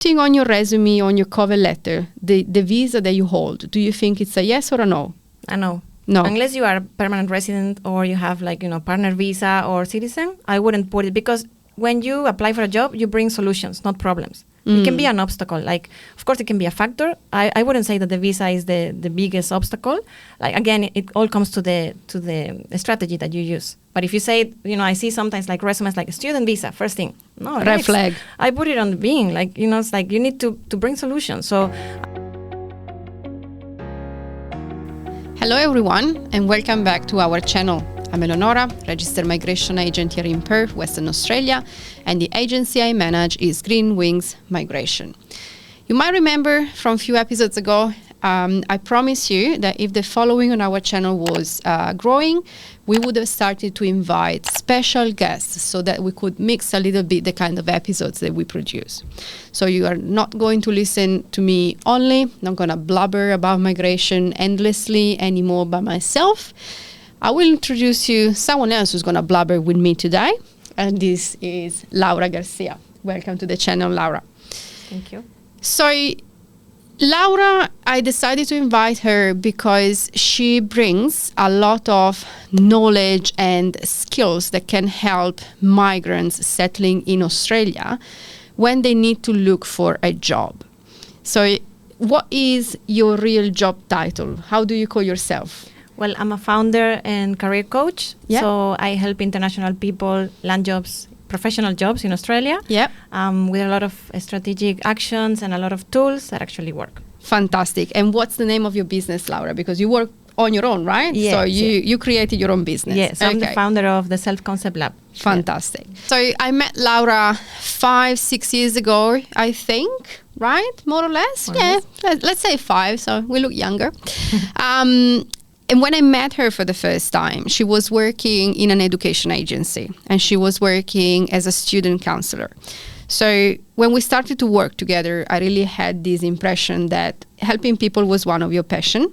Thing on your resume, on your cover letter, the visa that you hold, do you think it's a yes or a no? I know. No. Unless you are a permanent resident or you have partner visa or citizen, I wouldn't put it, because when you apply for a job, you bring solutions, not problems. It can be an obstacle. Of course, it can be a factor. I wouldn't say that the visa is the biggest obstacle. Again, it all comes to the strategy that you use. But if you say, I see sometimes resumes like a student visa, first thing. No, red flag. I put it on the being. It's like you need to bring solutions. So. Hello, everyone, and welcome back to our channel. I'm Eleonora, registered migration agent here in Perth, Western Australia, and the agency I manage is Green Wings Migration. You might remember from a few episodes ago, I promised you that if the following on our channel was growing, we would have started to invite special guests so that we could mix a little bit the kind of episodes that we produce. So you are not going to listen to me only, not going to blubber about migration endlessly anymore by myself. I will introduce you someone else who's going to blubber with me today, and this is Lara Garcia. Welcome to the channel, Laura. Thank you. So, Laura, I decided to invite her because she brings a lot of knowledge and skills that can help migrants settling in Australia when they need to look for a job. So, what is your real job title? How do you call yourself? Well, I'm a founder and career coach. Yep. So I help international people land jobs, professional jobs in Australia. Yep. With a lot of strategic actions and a lot of tools that actually work. Fantastic. And what's the name of your business, Laura? Because you work on your own, right? Yes. So you created your own business. Yes, I'm the founder of the Self-Concept Lab. Fantastic. Yeah. So I met Laura 5-6 years ago, I think, right? More or less. Let's say 5, so we look younger. And when I met her for the first time, she was working in an education agency and she was working as a student counselor. So when we started to work together, I really had this impression that helping people was one of your passion.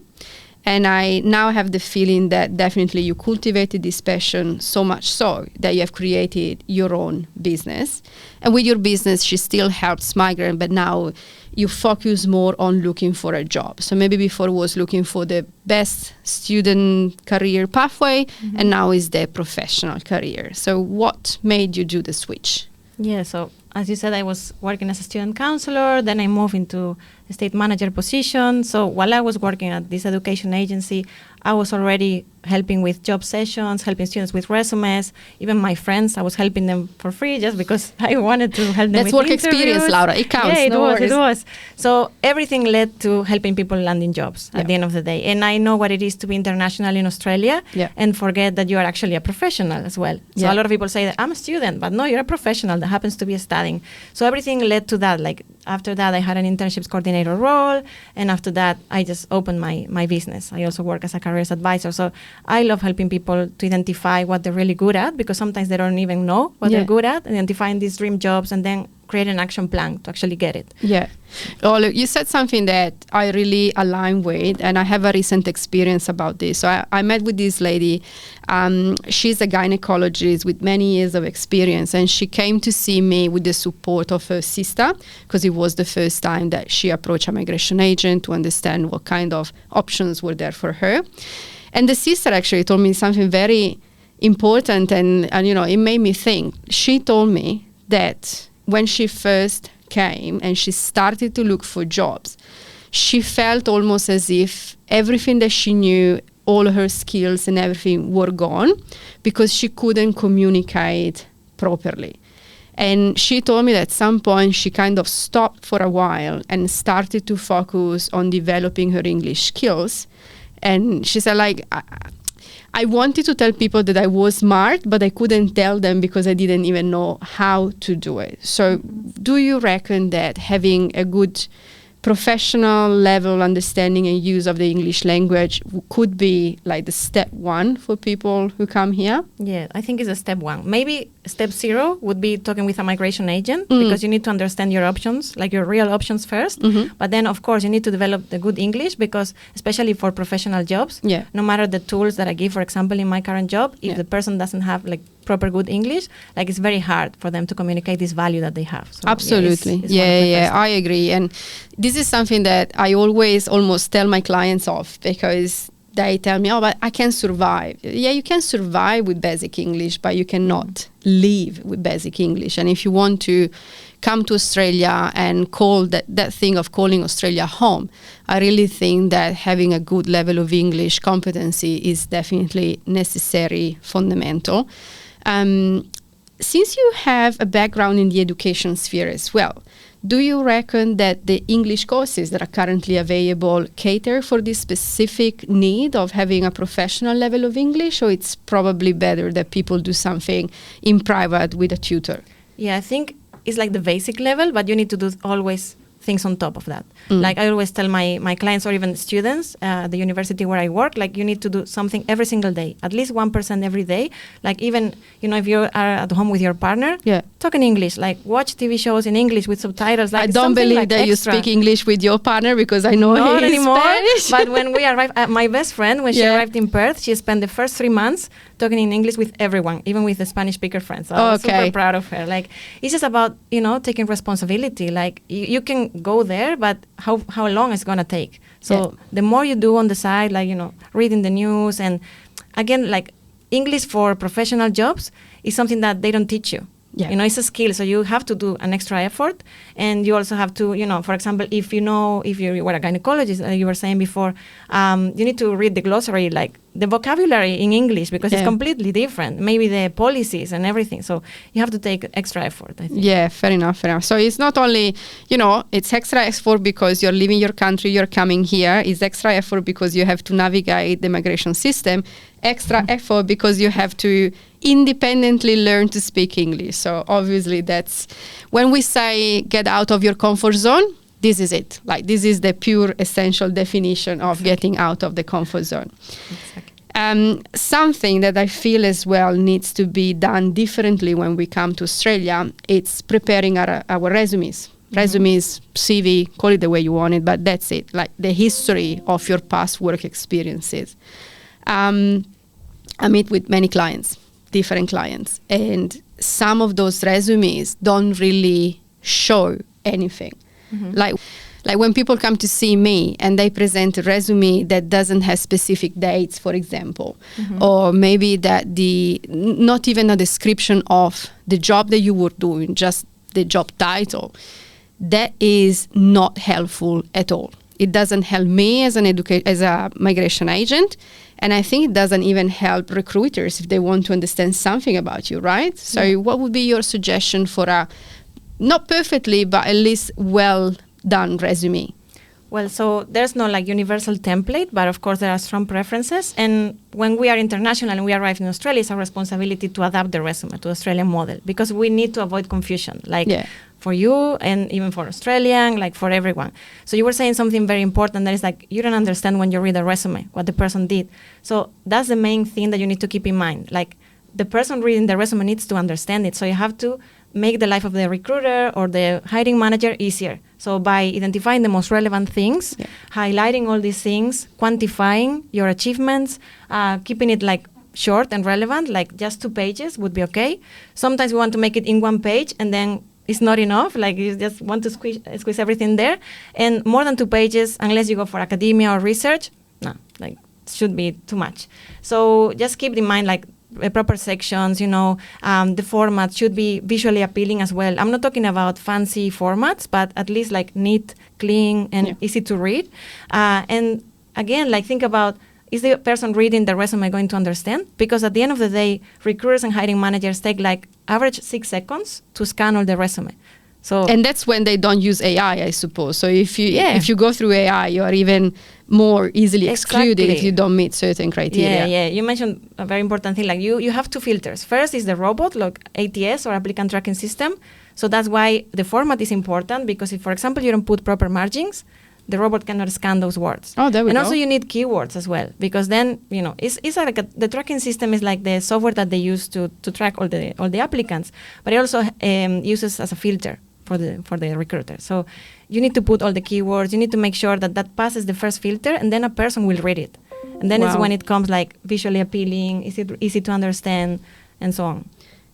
And I now have the feeling that definitely you cultivated this passion so much so that you have created your own business. And with your business, she still helps migrants, but now you focus more on looking for a job. So maybe before was looking for the best student career pathway, and now is the professional career. So what made you do the switch? Yeah, so as you said, I was working as a student counselor, then I moved into a state manager position. So while I was working at this education agency, I was already helping with job sessions, helping students with resumes. Even my friends, I was helping them for free just because I wanted to help them That's with work interviews. Experience, Laura. It counts. Yeah, it No was. So everything led to helping people landing jobs at the end of the day. And I know what it is to be international in Australia and forget that you are actually a professional as well. So a lot of people say that I'm a student, but no, you're a professional that happens to be studying. So everything led to that. Like after that, I had an internships coordinator role. And after that, I just opened my business. I also work as a careers advisor. So I love helping people to identify what they're really good at, because sometimes they don't even know what they're good at, identifying these dream jobs and then create an action plan to actually get it. Yeah. Oh, look, you said something that I really align with, and I have a recent experience about this. So I met with this lady. She's a gynecologist with many years of experience, and she came to see me with the support of her sister, because it was the first time that she approached a migration agent to understand what kind of options were there for her. And the sister actually told me something very important, and it made me think. She told me that when she first came and she started to look for jobs, she felt almost as if everything that she knew, all her skills and everything were gone because she couldn't communicate properly. And she told me that at some point she kind of stopped for a while and started to focus on developing her English skills. And she said, I wanted to tell people that I was smart, but I couldn't tell them because I didn't even know how to do it. So do you reckon that having a good professional level understanding and use of the English language could be like the step 1 for people who come here? Yeah, I think it's a step 1. Maybe step 0 would be talking with a migration agent, because you need to understand your options, like your real options first. But then, of course, you need to develop the good English, because especially for professional jobs, no matter the tools that I give, for example, in my current job, if the person doesn't have proper good English, like it's very hard for them to communicate this value that they have. So, absolutely. I agree. And this is something that I always almost tell my clients off, because they tell me, oh, but I can survive. Yeah, you can survive with basic English, but you cannot live with basic English. And if you want to come to Australia and call that thing of calling Australia home, I really think that having a good level of English competency is definitely necessary, fundamental. Since you have a background in the education sphere as well, do you reckon that the English courses that are currently available cater for this specific need of having a professional level of English, or it's probably better that people do something in private with a tutor? Yeah, I think it's like the basic level, but you need to do always things on top of that. Like I always tell my clients or even students at the university where I work, like you need to do something every single day, at least 1% every day. Like even, if you are at home with your partner, talk in English, like watch TV shows in English with subtitles. Like I don't believe like that extra. You speak English with your partner, because I know not he's anymore. Spanish. But when we arrived, my best friend, when she arrived in Perth, she spent the first 3 months talking in English with everyone, even with the Spanish speaker friends. So I was super proud of her. Like it's just about, taking responsibility. Like you can go there, but how long it's going to take. So the more you do on the side, like, reading the news, and again, like English for professional jobs is something that they don't teach you. It's a skill, so you have to do an extra effort, and you also have to, for example, if you were a gynecologist, you were saying before, you need to read the glossary, like the vocabulary in English, because it's completely different, maybe the policies and everything, so you have to take extra effort, I think. Yeah, fair enough. So it's not only, it's extra effort because you're leaving your country, you're coming here, it's extra effort because you have to navigate the migration system, extra effort because you have to independently learn to speak English. So obviously that's when we say get out of your comfort zone, this is it. Like this is the pure essential definition of getting out of the comfort zone. Exactly. Something that I feel as well needs to be done differently when we come to Australia, it's preparing our resumes. Resumes, CV, call it the way you want it, but that's it. Like the history of your past work experiences. I meet with many clients, different clients, and some of those resumes don't really show anything. Like when people come to see me and they present a resume that doesn't have specific dates, for example, or maybe that not even a description of the job that you were doing, just the job title, that is not helpful at all. It doesn't help me as a migration agent, and I think it doesn't even help recruiters if they want to understand something about you, right? So what would be your suggestion for a, not perfectly, but at least well done resume? Well, so there's no like universal template, but of course there are strong preferences. And when we are international and we arrive in Australia, it's our responsibility to adapt the resume to the Australian model, because we need to avoid confusion, like for you and even for Australian, like for everyone. So you were saying something very important, that is like you don't understand when you read a resume what the person did. So that's the main thing that you need to keep in mind. Like the person reading the resume needs to understand it. So you have to make the life of the recruiter or the hiring manager easier. So by identifying the most relevant things, highlighting all these things, quantifying your achievements, keeping it like short and relevant, like just 2 pages would be okay. Sometimes we want to make it in 1 page and then it's not enough, like you just want to squeeze everything there. And more than 2 pages, unless you go for academia or research, no, like should be too much. So just keep in mind like proper sections, the format should be visually appealing as well. I'm not talking about fancy formats, but at least like neat, clean, and easy to read. And again, like think about, is the person reading the resume going to understand? Because at the end of the day, recruiters and hiring managers take like average 6 seconds to scan all the resume. And that's when they don't use AI, I suppose. So if you go through AI, you are even more easily excluded if you don't meet certain criteria. Yeah. You mentioned a very important thing. Like you have 2 filters. First is the robot, like ATS or applicant tracking system. So that's why the format is important, because if, for example, you don't put proper margins, the robot cannot scan those words. Oh, there we go. And also you need keywords as well, because then, it's like the tracking system is like the software that they use to track all the applicants, but it also uses as a filter for the recruiter. So you need to put all the keywords, you need to make sure that passes the first filter, and then a person will read it. And then it's when it comes like visually appealing, easy to understand, and so on.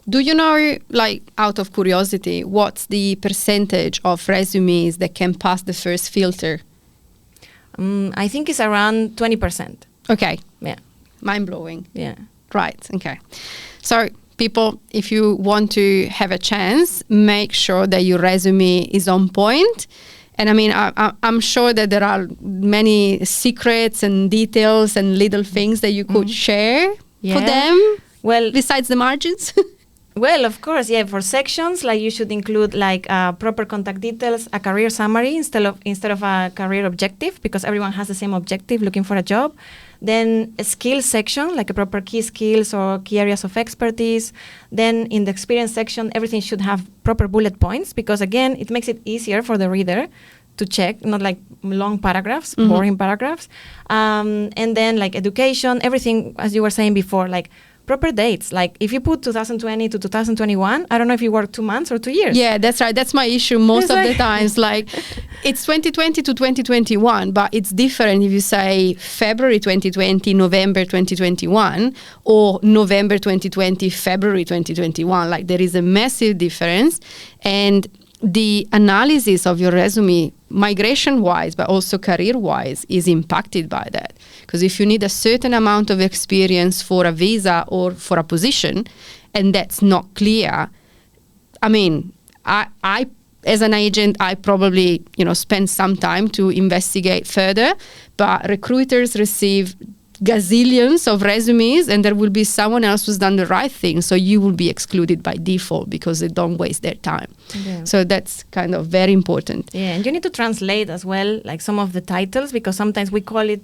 Do you know, like, out of curiosity, what's the percentage of resumes that can pass the first filter? I think it's around 20%. Okay. Yeah. Mind-blowing. Yeah. Right. Okay. So, people, if you want to have a chance, make sure that your resume is on point. And I mean, I'm sure that there are many secrets and details and little things that you could share for them. Well, besides the margins. Well, of course, yeah. For sections, like you should include like proper contact details, a career summary instead of a career objective, because everyone has the same objective, looking for a job. Then a skills section, like a proper key skills or key areas of expertise. Then in the experience section, everything should have proper bullet points, because again, it makes it easier for the reader to check, not like long paragraphs, boring paragraphs. And then like education, everything, as you were saying before, like proper dates. Like if you put 2020 to 2021, I don't know if you work 2 months or 2 years. Yeah, that's right. That's my issue most of the times. Like it's 2020 to 2021, but it's different if you say February 2020, November 2021, or November 2020, February 2021. Like there is a massive difference. And the analysis of your resume, migration-wise, but also career-wise, is impacted by that. Because if you need a certain amount of experience for a visa or for a position, and that's not clear, I mean, I as an agent, I probably, spend some time to investigate further, but recruiters receive gazillions of resumes, and there will be someone else who's done the right thing, so you will be excluded by default because they don't waste their time. Yeah. So that's kind of very important. Yeah, and you need to translate as well, like some of the titles, because sometimes we call it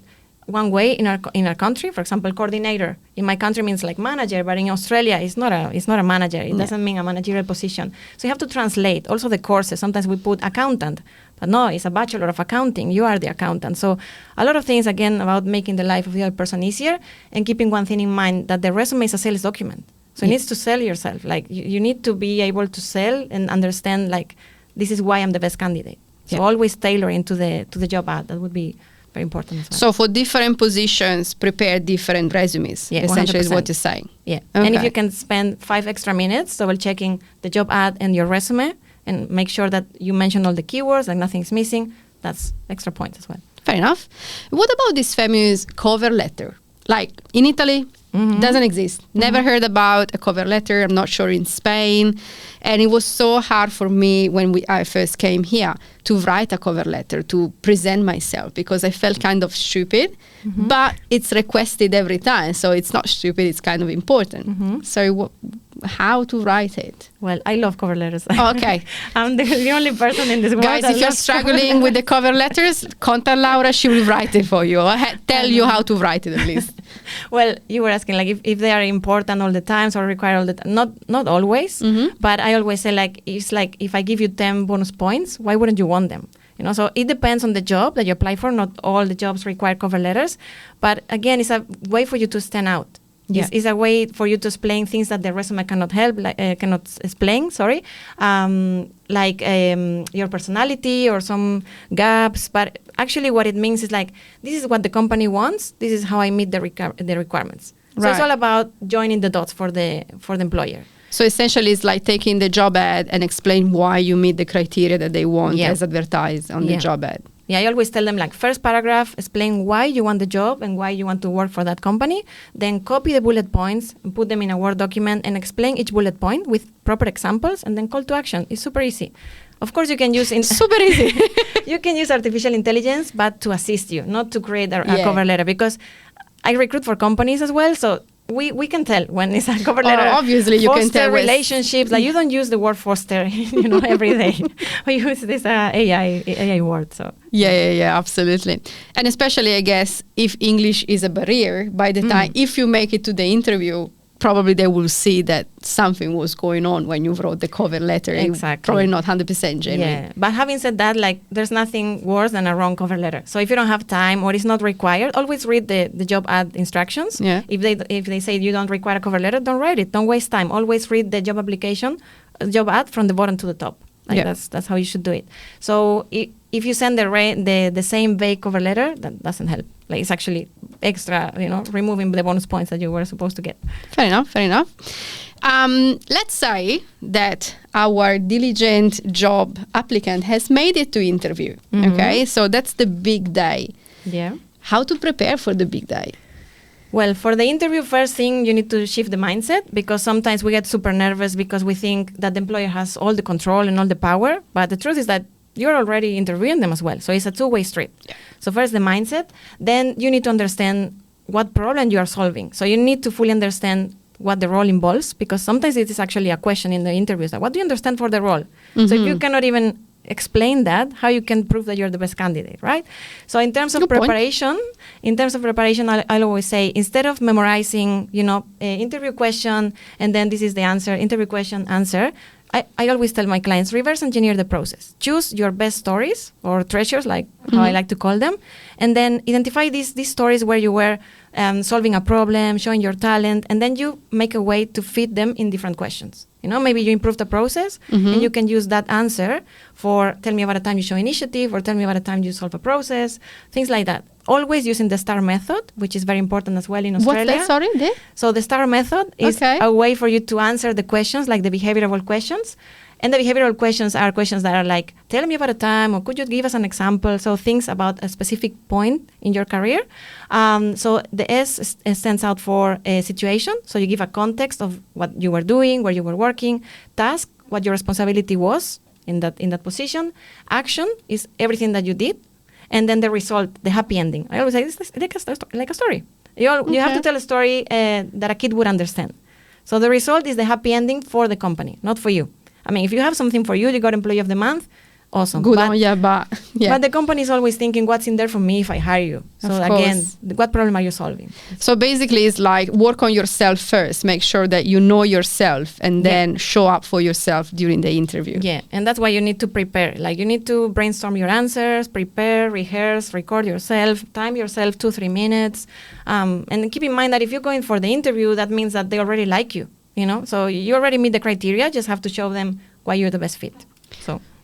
one way in our country. For example, coordinator in my country means like manager, but in Australia it's not a manager. It doesn't mean a managerial position. So you have to translate. Also the courses, sometimes we put accountant, but no, it's a bachelor of accounting. You are the accountant. So a lot of things, again, about making the life of the other person easier, and keeping one thing in mind, that the resume is a sales document. So it needs to sell yourself. Like you need to be able to sell and understand, like, this is why I'm the best candidate. So always tailor into the job ad. That would be very important as well. So for different positions, prepare different resumes. Yeah, essentially 100%. Is what you're saying. Yeah. Okay. And if you can spend 5 extra minutes double checking the job ad and your resume, and make sure that you mention all the keywords, like nothing's missing, that's extra points as well. Fair enough. What about this famous cover letter? Like in Italy, doesn't exist. Never heard about a cover letter. I'm not sure in Spain. And it was so hard for me when I first came here to write a cover letter, to present myself, because I felt kind of stupid. But it's requested every time. So it's not stupid, it's kind of important. So how to write it? Well, I love cover letters. Okay. I'm the only person in this world. Guys, if you're struggling with the cover letters, contact Laura. She will write it for you. Tell you how to write it at least. Well, you were asking like if they are important all the time or require all the time. Not always, but I always say like it's like if I give you 10 bonus points, why wouldn't you want them? So it depends on the job that you apply for. Not all the jobs require cover letters, but again, it's a way for you to stand out. Yeah. It's a way for you to explain things that the resume cannot help, cannot explain. Sorry, like your personality or some gaps. But actually, what it means is like this is what the company wants. This is how I meet the requirements. So it's all about joining the dots for the employer. So essentially, it's like taking the job ad and explain why you meet the criteria that they want as advertised on the job ad. Yeah, I always tell them like first paragraph, explain why you want the job and why you want to work for that company. Then copy the bullet points and put them in a Word document and explain each bullet point with proper examples, and then call to action. It's super easy. Of course, you can use super easy. You can use artificial intelligence, but to assist you, not to create a cover letter, because I recruit for companies as well. So we can tell when it's a cover letter. Obviously, you can tell. Relationships. Like you don't use the word foster, every day. We use this AI word. So yeah, absolutely. And especially, I guess, if English is a barrier, by the time if you make it to the interview, probably they will see that something was going on when you wrote the cover letter. Exactly. Probably not 100% genuine. Yeah. But having said that, like there's nothing worse than a wrong cover letter. So if you don't have time or it's not required, always read the job ad instructions. Yeah. If they say you don't require a cover letter, don't write it. Don't waste time. Always read the job ad from the bottom to the top. Like that's how you should do it. So if you send the same vague cover letter, that doesn't help. Like it's actually extra, removing the bonus points that you were supposed to get. Fair enough. Let's say that our diligent job applicant has made it to interview. Okay, so that's the big day. Yeah. How to prepare for the big day? Well, for the interview, first thing, you need to shift the mindset, because sometimes we get super nervous because we think that the employer has all the control and all the power. But the truth is that you're already interviewing them as well. So it's a two-way street. Yeah. So first the mindset, then you need to understand what problem you are solving. So you need to fully understand what the role involves, because sometimes it is actually a question in the interviews. Like, what do you understand for the role? So if you cannot even explain that, how you can prove that you're the best candidate, right? So in terms of preparation, I'll always say, instead of memorizing, interview question, and then this is the answer, interview question, answer, I always tell my clients, reverse engineer the process. Choose your best stories or treasures, like how I like to call them, and then identify these stories where you were solving a problem, showing your talent, and then you make a way to fit them in different questions. Maybe you improve the process, and you can use that answer for tell me about a time you show initiative, or tell me about a time you solve a process, things like that. Always using the STAR method, which is very important as well in Australia. What's that, sorry? So the STAR method is a way for you to answer the questions, like the behavioral questions. And the behavioral questions are questions that are like, tell me about a time, or could you give us an example? So things about a specific point in your career. So the S stands out for a situation. So you give a context of what you were doing, where you were working. Task, what your responsibility was in that position. Action is everything that you did. And then the result, the happy ending. I always say, it's like a story. You have to tell a story that a kid would understand. So the result is the happy ending for the company, not for you. I mean, if you have something for you got Employee of the Month, awesome. Good on, but the company is always thinking, what's in there for me if I hire you? So again, what problem are you solving? So basically, it's like work on yourself first. Make sure that you know yourself, and then show up for yourself during the interview. Yeah, and that's why you need to prepare. Like, you need to brainstorm your answers, prepare, rehearse, record yourself, time yourself 2-3 minutes. And keep in mind that if you're going for the interview, that means that they already like you. So you already meet the criteria, just have to show them why you're the best fit.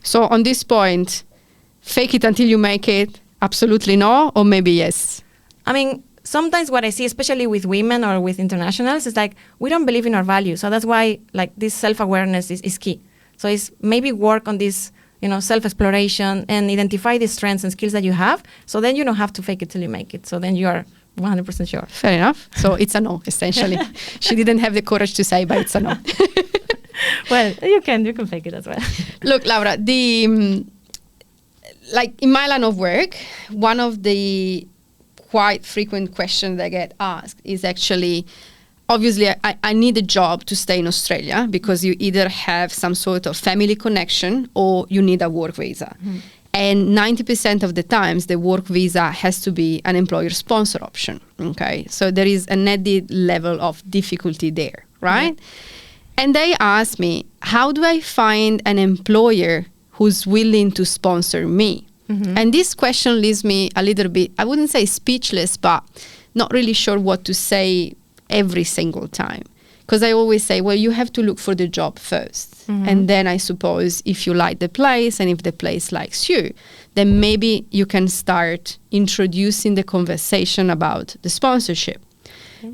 So on this point, fake it until you make it, absolutely no, or maybe yes? I mean, sometimes what I see, especially with women or with internationals, is like, we don't believe in our values. So that's why like this self-awareness is key. So it's maybe work on this, self-exploration and identify the strengths and skills that you have. So then you don't have to fake it till you make it. So then you are 100% sure. Fair enough. So it's a no, essentially. She didn't have the courage to say, but it's a no. Well, you can fake it as well. Look, Laura, like in my line of work, one of the quite frequent questions that I get asked is actually, obviously, I need a job to stay in Australia, because you either have some sort of family connection or you need a work visa. And 90% of the times, the work visa has to be an employer-sponsor option, okay? So there is an added level of difficulty there, right? And they ask me, how do I find an employer who's willing to sponsor me? And this question leaves me a little bit, I wouldn't say speechless, but not really sure what to say every single time. Because I always say, well, you have to look for the job first. And then I suppose if you like the place and if the place likes you, then maybe you can start introducing the conversation about the sponsorship.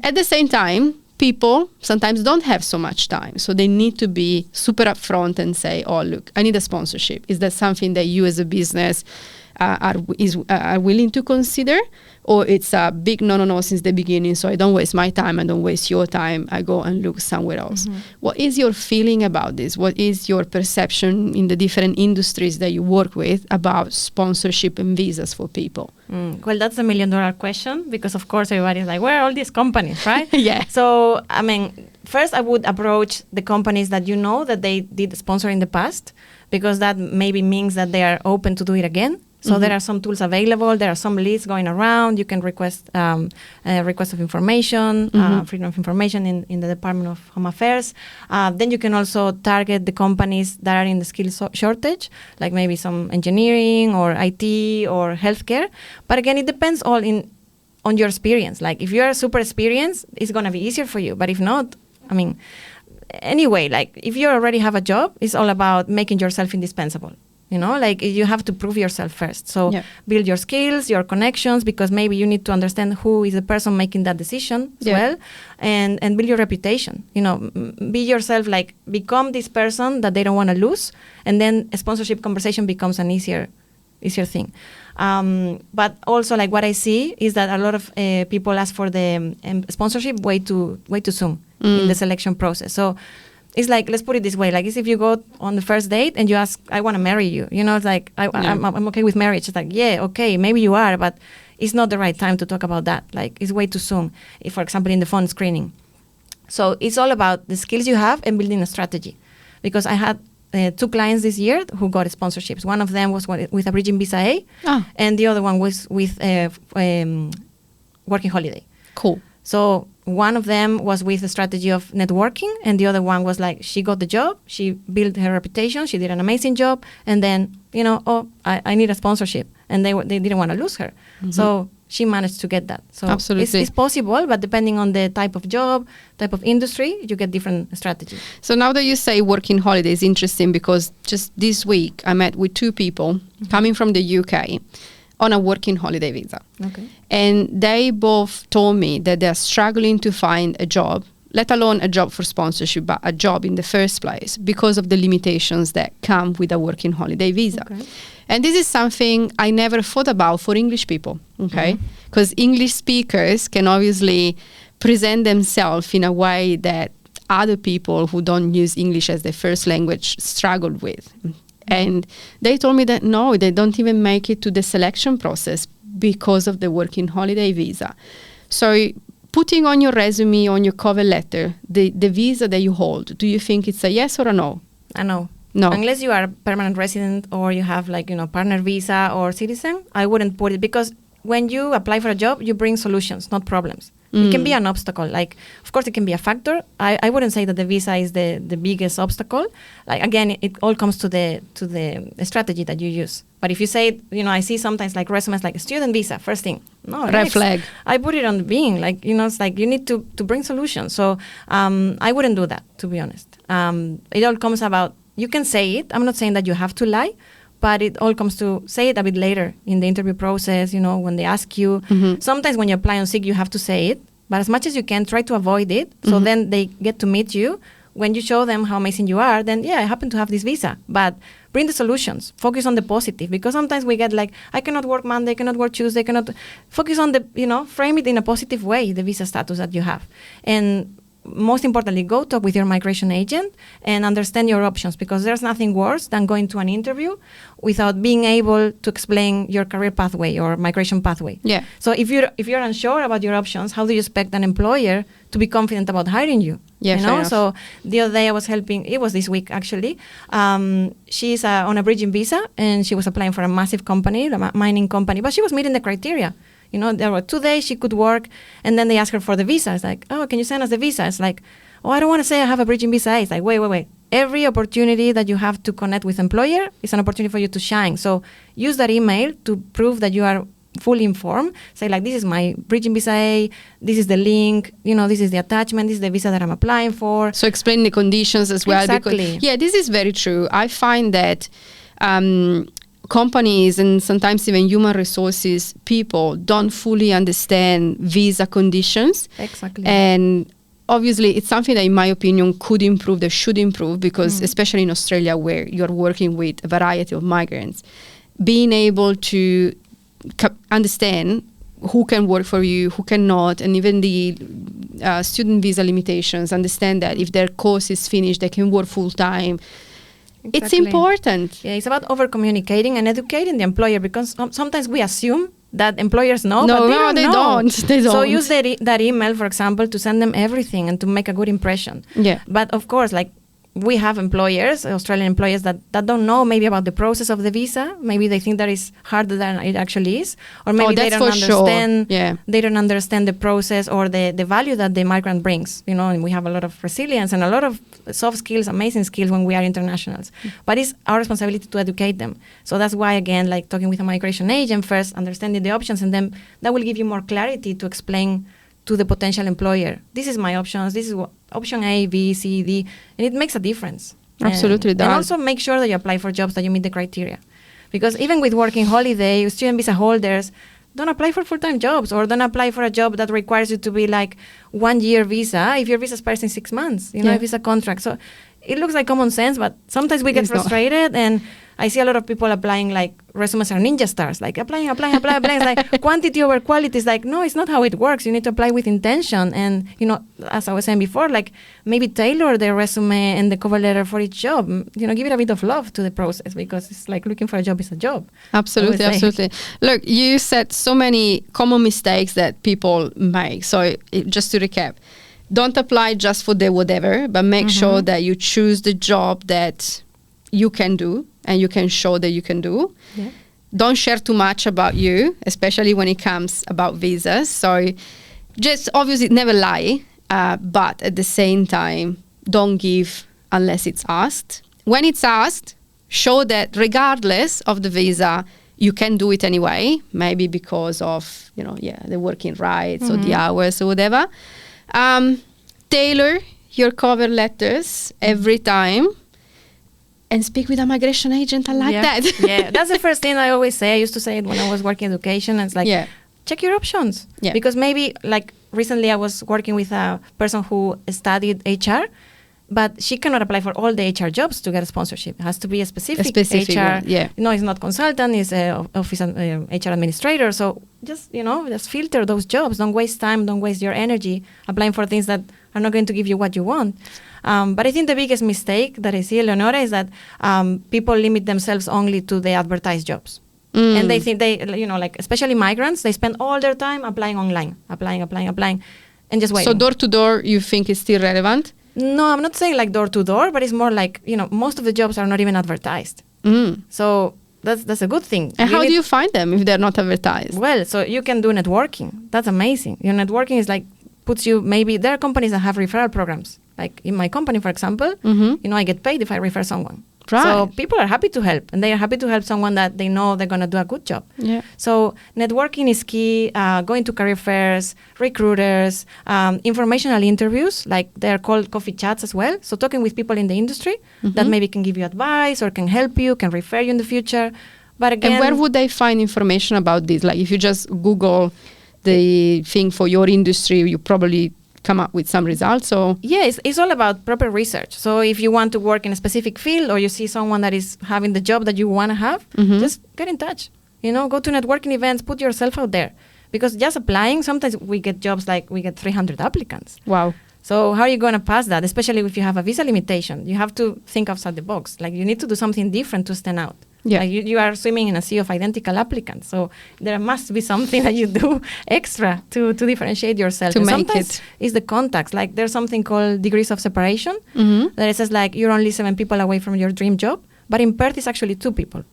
At the same time, people sometimes don't have so much time. So they need to be super upfront and say, oh, look, I need a sponsorship. Is that something that you as a business are willing to consider? Or it's a big no since the beginning, so I don't waste my time, I don't waste your time, I go and look somewhere else. What is your feeling about this? What is your perception in the different industries that you work with about sponsorship and visas for people? Well, that's $1 million question, because of course everybody's like, where are all these companies, right? Yeah. So, I mean, first I would approach the companies that you know that they did sponsor in the past, because that maybe means that they are open to do it again. So there are some tools available. There are some lists going around. You can request request of information, freedom of information in the Department of Home Affairs. Then you can also target the companies that are in the skill shortage, like maybe some engineering or IT or healthcare. But again, it depends all on your experience. Like if you are super experienced, it's going to be easier for you. But if not, I mean, anyway, like if you already have a job, it's all about making yourself indispensable. Like you have to prove yourself first. So build your skills, your connections, because maybe you need to understand who is the person making that decision as well, and build your reputation. Be yourself, like become this person that they don't want to lose, and then a sponsorship conversation becomes an easier thing. But also, like what I see is that a lot of people ask for the sponsorship way too soon in the selection process. So it's like, let's put it this way, like it's if you go on the first date and you ask, I want to marry you, it's like, I'm okay with marriage. It's like, yeah, okay, maybe you are, but it's not the right time to talk about that. Like it's way too soon, if, for example, in the phone screening. So it's all about the skills you have and building a strategy. Because I had 2 clients this year who got sponsorships. One of them was with a bridging visa A, and the other one was with working holiday. Cool. So one of them was with a strategy of networking, and the other one was like, she got the job, she built her reputation, she did an amazing job, and then, I need a sponsorship. And they didn't want to lose her. Mm-hmm. So she managed to get that. So absolutely. It's possible, but depending on the type of job, type of industry, you get different strategies. So now that you say working holiday is interesting, because just this week I met with 2 people coming from the UK on a working holiday visa. Okay. And they both told me that they're struggling to find a job, let alone a job for sponsorship, but a job in the first place, because of the limitations that come with a working holiday visa. Okay. And this is something I never thought about for English people, okay? Because English speakers can obviously present themselves in a way that other people who don't use English as their first language struggled with. And they told me that no, they don't even make it to the selection process because of the working holiday visa. So putting on your resume, on your cover letter, the visa that you hold, do you think it's a yes or a no? A no. No. Unless you are a permanent resident or you have partner visa or citizen, I wouldn't put it, because when you apply for a job, you bring solutions, not problems. It can be an obstacle. Like, of course, it can be a factor. I wouldn't say that the visa is the biggest obstacle. Like, again, it all comes to the strategy that you use. But if you say, I see sometimes like resumes like student visa, first thing. No, red flag. I put it on the being. Like, it's like you need to bring solutions. So I wouldn't do that, to be honest. It all comes about, you can say it. I'm not saying that you have to lie. But it all comes to say it a bit later in the interview process, when they ask you. Sometimes when you apply on SIG, you have to say it. But as much as you can, try to avoid it. So then they get to meet you. When you show them how amazing you are, then, I happen to have this visa. But bring the solutions. Focus on the positive. Because sometimes we get like, I cannot work Monday, I cannot work Tuesday, focus on the, frame it in a positive way, the visa status that you have. And most importantly, go talk with your migration agent and understand your options, because there's nothing worse than going to an interview without being able to explain your career pathway or migration pathway. Yeah. So if you're unsure about your options, how do you expect an employer to be confident about hiring you? Yeah, So the other day I was helping, it was this week actually, she's on a bridging visa and she was applying for a massive company, a mining company, but she was meeting the criteria. There were 2 days she could work, and then they asked her for the visa. It's like, can you send us the visa? It's like, I don't want to say I have a bridging visa. It's like, wait. Every opportunity that you have to connect with employer is an opportunity for you to shine. So use that email to prove that you are fully informed. Say like, this is my bridging visa A, this is the link, this is the attachment, this is the visa that I'm applying for. So explain the conditions as well. Exactly. Because, this is very true. I find that companies and sometimes even human resources people don't fully understand visa conditions. Exactly. And obviously it's something that in my opinion could improve, that should improve, because especially in Australia where you're working with a variety of migrants, being able to understand who can work for you, who cannot, and even the student visa limitations, understand that if their course is finished, they can work full time. Exactly. It's important. Yeah, it's about over-communicating and educating the employer, because sometimes we assume that employers know, but they don't. They don't. So use that email, for example, to send them everything and to make a good impression. Yeah. But of course, like, we have employers, Australian employers, that don't know maybe about the process of the visa. Maybe they think that is harder than it actually is. Or maybe they don't understand they don't understand the process or the value that the migrant brings. And we have a lot of resilience and a lot of soft skills, amazing skills when we are internationals. But it's our responsibility to educate them. So that's why, again, like talking with a migration agent first, understanding the options, and then that will give you more clarity to explain to the potential employer, this is my options, this is what option A, B, C, D, and it makes a difference. Absolutely does. And also make sure that you apply for jobs that you meet the criteria. Because even with working holiday, student visa holders, don't apply for full-time jobs, or don't apply for a job that requires you to be like 1 year visa if your visa expires in 6 months, if it's a contract. So it looks like common sense, but sometimes we get frustrated, and I see a lot of people applying like resumes are ninja stars, like applying. It's like quantity over quality. It's like, no, it's not how it works. You need to apply with intention. And, as I was saying before, like maybe tailor the resume and the cover letter for each job. Give it a bit of love to the process, because it's like looking for a job is a job. Absolutely. Look, you said so many common mistakes that people make. So just to recap, don't apply just for the whatever, but make sure that you choose the job that you can do and you can show that you can do. Yeah. Don't share too much about you, especially when it comes about visas. So just obviously never lie, but at the same time, don't give unless it's asked. When it's asked, show that regardless of the visa, you can do it anyway, maybe because of, the working rights or the hours or whatever. Tailor your cover letters every time. And speak with a migration agent. I like that. Yeah, that's the first thing I always say. I used to say it when I was working in education. It's like, check your options. Yeah. Because maybe, like, recently I was working with a person who studied HR, but she cannot apply for all the HR jobs to get a sponsorship. It has to be a specific HR. One, yeah. It's not consultant, it's office HR administrator. So just filter those jobs. Don't waste time, don't waste your energy applying for things that are not going to give you what you want. But I think the biggest mistake that I see, Eleonora, is that people limit themselves only to the advertised jobs. And they think like especially migrants, they spend all their time applying online, applying, and just waiting. So door to door, you think is still relevant? No, I'm not saying like door to door, but it's more like, most of the jobs are not even advertised. So that's a good thing. And how do you find them if they're not advertised? Well, so you can do networking. That's amazing. Your networking is like, puts you, maybe there are companies that have referral programs. Like in my company, for example, I get paid if I refer someone. Right. So people are happy to help, and they are happy to help someone that they know they're going to do a good job. Yeah. So networking is key, going to career fairs, recruiters, informational interviews, like they're called coffee chats as well. So talking with people in the industry that maybe can give you advice or can help you, can refer you in the future. But again... And where would they find information about this? Like if you just Google the thing for your industry, you probably come up with some results. Or it's all about proper research. So if you want to work in a specific field, or you see someone that is having the job that you want to have, just get in touch. Go to networking events, put yourself out there. Because just applying, sometimes we get jobs like we get 300 applicants. Wow. So how are you going to pass that? Especially if you have a visa limitation, you have to think outside the box. Like you need to do something different to stand out. Yeah. Like you are swimming in a sea of identical applicants. So there must be something that you do extra to differentiate yourself. To and make sometimes it's the contacts. Like there's something called degrees of separation that it says like you're only 7 people away from your dream job. But in Perth, it's actually 2 people.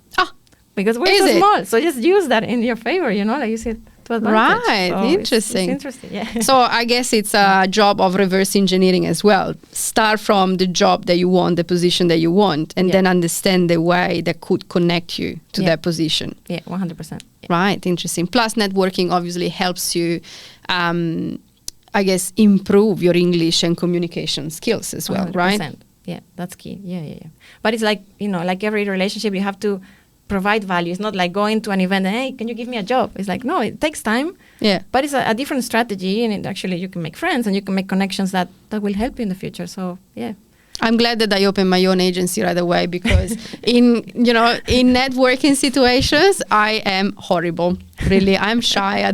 Because we're so small. So just use that in your favor, like you said. Right, so interesting. It's interesting, yeah. So I guess it's a job of reverse engineering as well. Start from the job that you want, the position that you want, and then understand the way that could connect you to that position. Yeah, 100%. Yeah. Right, interesting. Plus networking obviously helps you, I guess, improve your English and communication skills as well, 100%. Right? Yeah, that's key. Yeah. But it's like, like every relationship, you have to provide value. It's not like going to an event and, hey, can you give me a job? It's like, no, it takes time. Yeah. But it's a different strategy, and actually you can make friends and you can make connections that will help you in the future. So, yeah. I'm glad that I opened my own agency right away, because in networking situations, I am horrible. Really, I'm shy.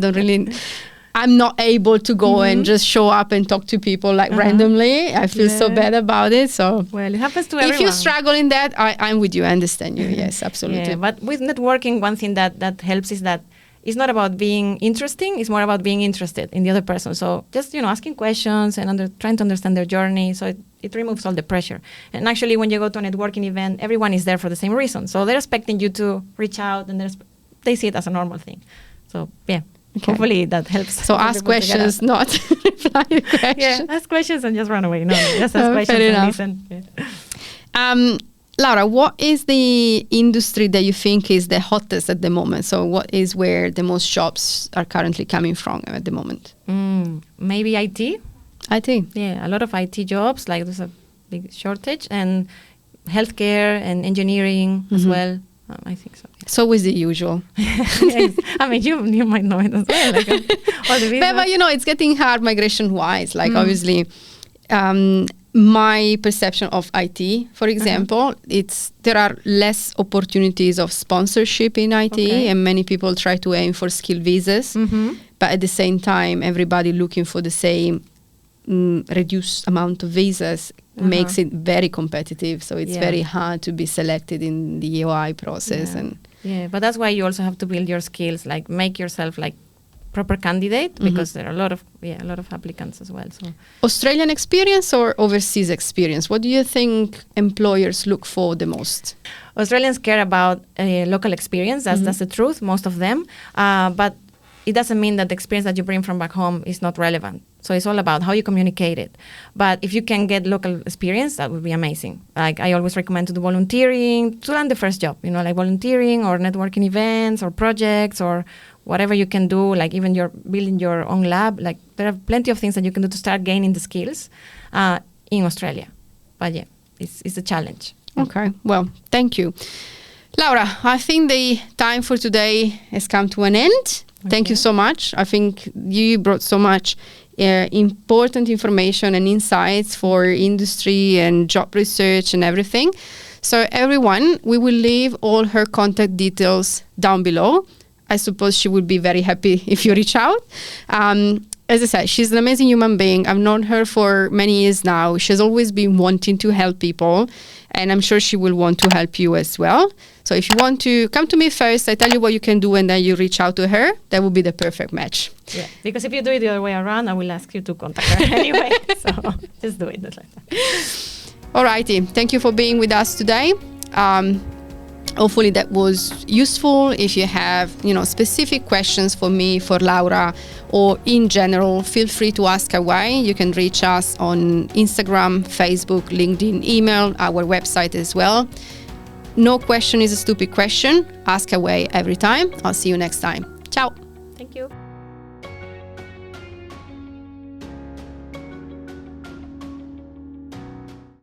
I'm not able to go and just show up and talk to people like randomly. I feel so bad about it. So, well, it happens to everyone. If you struggle in that, I'm with you. I understand you. Yes, absolutely. Yeah, but with networking, one thing that helps is that it's not about being interesting. It's more about being interested in the other person. So just, asking questions and trying to understand their journey. So it removes all the pressure. And actually, when you go to a networking event, everyone is there for the same reason. So they're expecting you to reach out, and they see it as a normal thing. So, yeah. Okay. Hopefully that helps. So ask questions, not reply to questions. Yeah, ask questions and just run away. No, just ask questions and listen. Yeah. Lara, what is the industry that you think is the hottest at the moment? So what is where the most jobs are currently coming from at the moment? Maybe IT. IT? Yeah, a lot of IT jobs. Like there's a big shortage. And healthcare and engineering as well. I think so. It's always the usual. Yes. I mean, you might know it as well. Like, all the but it's getting hard migration-wise. Like, obviously, my perception of IT, for example, there are less opportunities of sponsorship in IT, and many people try to aim for skill visas. But at the same time, everybody looking for the same reduced amount of visas makes it very competitive. So it's very hard to be selected in the EOI process. But that's why you also have to build your skills, like make yourself like proper candidate, because there are a lot of applicants as well. So Australian experience or overseas experience? What do you think employers look for the most? Australians care about local experience. That's the truth, most of them. But it doesn't mean that the experience that you bring from back home is not relevant. So it's all about how you communicate it. But if you can get local experience, that would be amazing. Like I always recommend to do volunteering, to land the first job, like volunteering or networking events or projects or whatever you can do, like even you're building your own lab. Like there are plenty of things that you can do to start gaining the skills in Australia. But yeah, it's a challenge. Okay, well, thank you. Laura, I think the time for today has come to an end. Thank you so much. I think you brought so much important information and insights for industry and job research and everything. So everyone, we will leave all her contact details down below. I suppose she would be very happy if you reach out. As I said, she's an amazing human being. I've known her for many years now. She's always been wanting to help people, and I'm sure she will want to help you as well. So if you want to come to me first, I tell you what you can do, and then you reach out to her. That would be the perfect match. Yeah, because if you do it the other way around, I will ask you to contact her anyway. So just do it like that. Alrighty, thank you for being with us today. Hopefully that was useful. If you have, specific questions for me, for Laura, or in general, feel free to ask away. You can reach us on Instagram, Facebook, LinkedIn, email, our website as well. No question is a stupid question. Ask away every time. I'll see you next time. Ciao. Thank you.